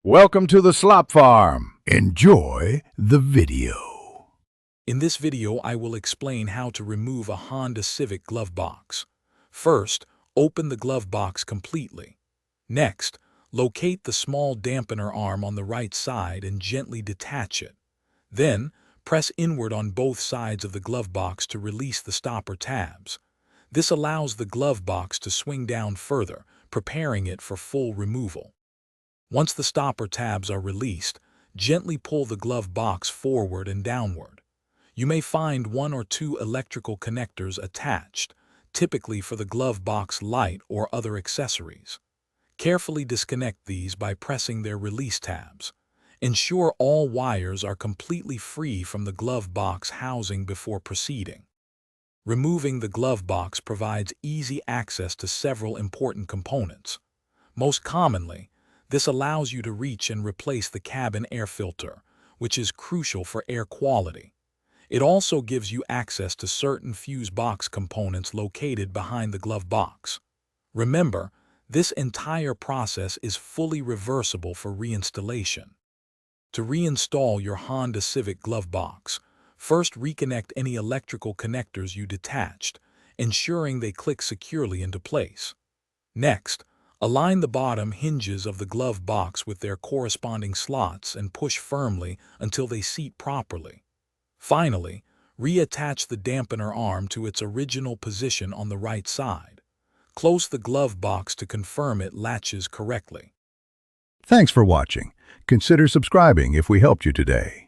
Welcome to the Slop Farm. Enjoy the video. In this video, I will explain how to remove a Honda Civic glove box. First, open the glove box completely. Next, locate the small dampener arm on the right side and gently detach it. Then, press inward on both sides of the glove box to release the stopper tabs. This allows the glove box to swing down further, preparing it for full removal. Once the stopper tabs are released, gently pull the glove box forward and downward. You may find one or two electrical connectors attached, typically for the glove box light or other accessories. Carefully disconnect these by pressing their release tabs. Ensure all wires are completely free from the glove box housing before proceeding. Removing the glove box provides easy access to several important components. Most commonly, this allows you to reach and replace the cabin air filter, which is crucial for air quality. It also gives you access to certain fuse box components located behind the glove box. Remember, this entire process is fully reversible for reinstallation. To reinstall your Honda Civic glove box, first reconnect any electrical connectors you detached, ensuring they click securely into place. Next, align the bottom hinges of the glove box with their corresponding slots and push firmly until they seat properly. Finally, reattach the dampener arm to its original position on the right side. Close the glove box to confirm it latches correctly. Thanks for watching. Consider subscribing if we helped you today.